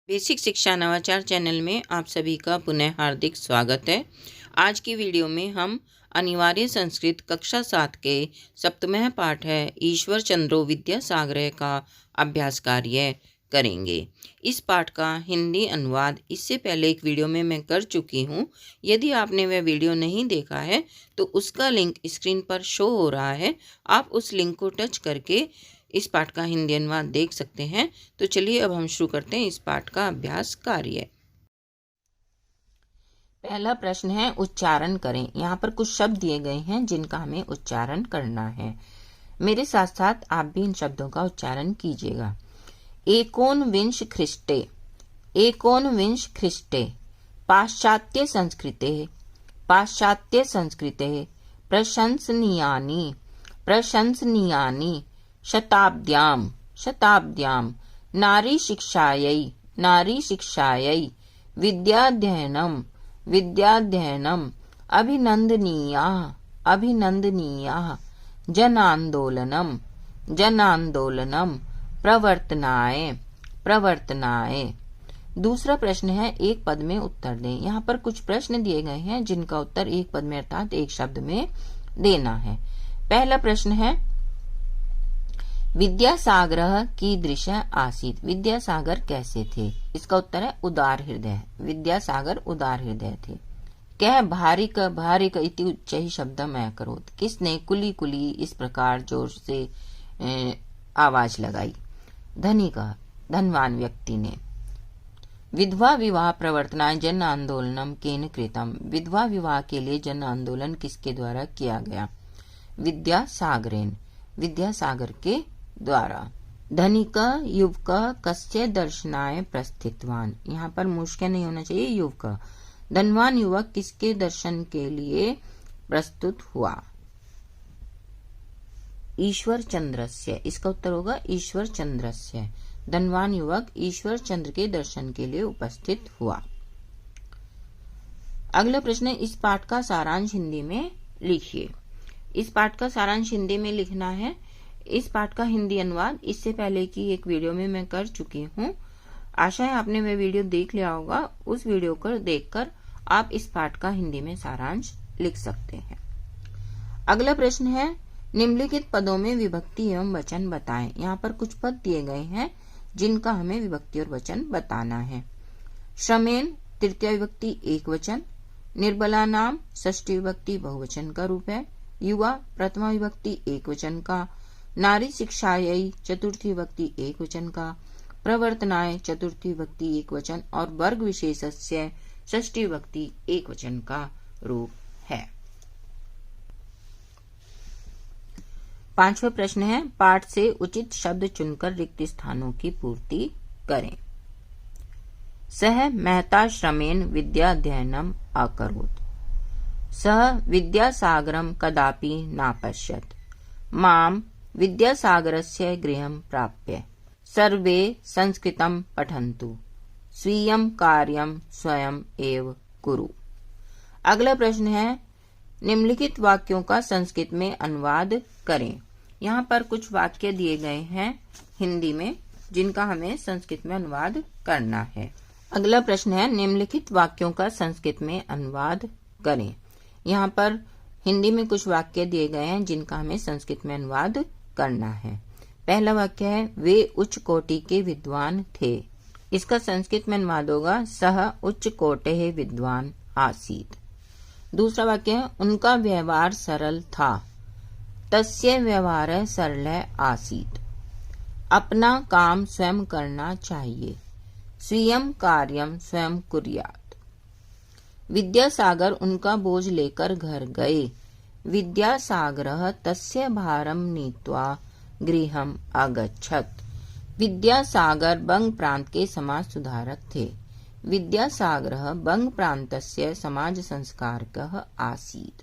Basic शिक्षा नवाचार channel में आप सभी का पुनः हार्दिक स्वागत है। आज की वीडियो में हम अनिवार्य संस्कृत कक्षा 7 के सप्तमः पाठ है ईश्वर चंद्रो विद्यासागर का अभ्यास कार्य करेंगे। इस पाठ का हिंदी अनुवाद इससे पहले एक वीडियो में मैं कर चुकी हूँ। यदि आपने वह वीडियो नहीं देखा है तो उसका लिंक स्क्रीन पर शो हो रहा है, आप उस लिंक को टच करके इस पाठ का हिंदी अनुवाद देख सकते हैं। तो चलिए अब हम शुरू करते हैं इस पाठ का अभ्यास कार्य। पहला प्रश्न है उच्चारण करें। यहाँ पर कुछ शब्द दिए गए हैं जिनका हमें उच्चारण करना है। मेरे साथ साथ आप भी इन शब्दों का उच्चारण कीजिएगा। एकोनविंश ख्रिस्टे, एकोनविंश ख्रिस्टे, पाश्चात्य संस्कृते, पाश्चात्य संस्कृते, प्रशंसनीयानि, प्रशंसनीयानि, शताब्द्यां, शताब्द्यां, नारी शिक्षायै, नारी शिक्षायै, विद्याध्ययनं, विद्याध्ययनं, अभिनन्दनीयाः, अभिनन्दनीयाः, जनान्दोलनं, जनान्दोलनं, प्रवर्तनाय, प्रवर्तनाय। दूसरा प्रश्न है एक पद में उत्तर दें। यहाँ पर कुछ प्रश्न दिए गए हैं जिनका उत्तर एक पद में अर्थात एक शब्द में देना है। पहला प्रश्न है विद्यासागर कीदृश आसीत्, विद्यासागर कैसे थे। इसका उत्तर है उदार हृदय, विद्यासागर उदार हृदय थे। कह भारिक, भारिक इति उच्चैः शब्दम् अकरोत्, किसने कुली कुली इस प्रकार जोर से आवाज लगाई। धनिक, धनवान व्यक्ति ने। विधवा विवाह प्रवर्तनाय जन आंदोलनम केन कृतम, विधवा विवाह के लिए जन आंदोलन किसके द्वारा किया गया। विद्यासागरेन, विद्यासागर के द्वारा। धनिक युवक कस्य दर्शनाय प्रस्थितवान, यहाँ पर मुश्किल नहीं होना चाहिए युवक। धनवान युवक किसके दर्शन के लिए प्रस्तुत हुआ। ईश्वर चंद्रस्य, इसका उत्तर होगा ईश्वर चंद्रस्य। धनवान युवक ईश्वर चंद्र के दर्शन के लिए उपस्थित हुआ। अगला प्रश्न है इस पाठ का सारांश हिंदी में लिखिए। इस पाठ का सारांश हिंदी में लिखना है। इस पाठ का हिंदी अनुवाद इससे पहले की एक वीडियो में मैं कर चुकी हूँ। आशा है आपने वह वीडियो देख लिया होगा। उस वीडियो को देखकर आप इस पाठ का हिंदी में सारांश लिख सकते हैं। अगला प्रश्न है निम्नलिखित पदों में विभक्ति एवं वचन बताएं। यहाँ पर कुछ पद दिए गए हैं जिनका हमें विभक्ति और वचन बताना है। श्रमेन तृतीय विभक्ति एक वचन, निर्बला नाम षष्ठी विभक्ति बहुवचन का रूप है, युवा प्रथमा विभक्ति एक वचन का, नारी शिक्षायै चतुर्थी विभक्ति एक वचन का, प्रवर्तनाय चतुर्थी विभक्ति एक वचन और वर्ग विशेषस्य षष्ठी विभक्ति एक वचन का रूप है। पांचवा प्रश्न है पाठ से उचित शब्द चुनकर रिक्त स्थानों की पूर्ति करें। सह मेहता श्रमेन विद्याध्ययनम अकरोत्, सह विद्यासागरं कदापि नापश्यत्, माम विद्यासागरस्य गृहं प्राप्य सर्वे संस्कृतं पठन्तु, स्वीयं कार्यं स्वयं एव कुरु। अगला प्रश्न है निम्नलिखित वाक्यों का संस्कृत में अनुवाद करें। यहाँ पर कुछ वाक्य दिए गए हैं हिंदी में जिनका हमें संस्कृत में अनुवाद करना है। अगला प्रश्न है निम्नलिखित वाक्यों का संस्कृत में अनुवाद करें। यहाँ पर हिंदी में कुछ वाक्य दिए गए हैं जिनका हमें संस्कृत में अनुवाद करना है। पहला वाक्य है वे उच्च कोटि के विद्वान थे। इसका संस्कृत में अनुवाद होगा सह उच्च कोटि विद्वान आसीत्। दूसरा वाक्य है उनका व्यवहार सरल था, तस्य व्यवहार सरल आसीत्। अपना काम स्वयं करना चाहिए, स्वीयं कार्यं स्वयं कुर्यात्। विद्यासागर उनका बोझ लेकर घर गए, विद्यासागरः तस्य भारं नीत्वा गृहम् अगच्छत्। विद्यासागर बंग प्रांत के समाज सुधारक थे, विद्यासागरः बंग प्रांतस्य समाज संस्कारकः आसीत्।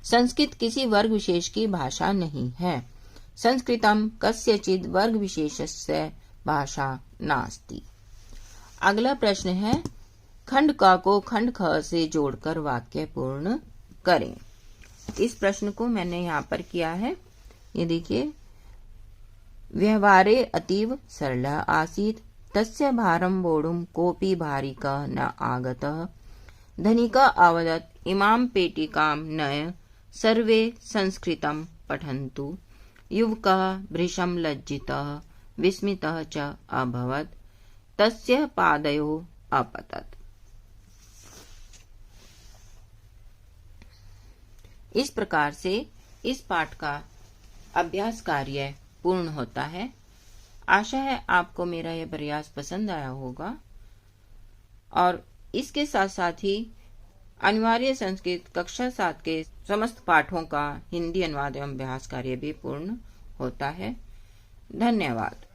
संस्कृत किसी वर्ग विशेष की भाषा नहीं है, संस्कृतम कस्यचित् वर्ग विशेषस्य भाषा नास्ति। अगला प्रश्न है खंड क को खंड ख से जोड़कर वाक्य पूर्ण करें। इस प्रश्न को मैंने यहाँ पर किया है। ये देखिए व्यवहारे अतीव सरल आसीत्, तस्य भारं वोढुं कोऽपि भारिकः न आगतः। धनिकः अवदत् इमां पेटिकां नय सर्वे संस्कृतं पठन्तु। युवकः भृशं लज्जितः विस्मितः च अभवत्। तस्य पादयोः अपतत्। इस प्रकार से इस पाठ का अभ्यास कार्य पूर्ण होता है। आशा है आपको मेरा यह प्रयास पसंद आया होगा और इसके साथ साथ ही अनिवार्य संस्कृत कक्षा 7 के समस्त पाठों का हिंदी अनुवाद एवं अभ्यास कार्य भी पूर्ण होता है। धन्यवाद।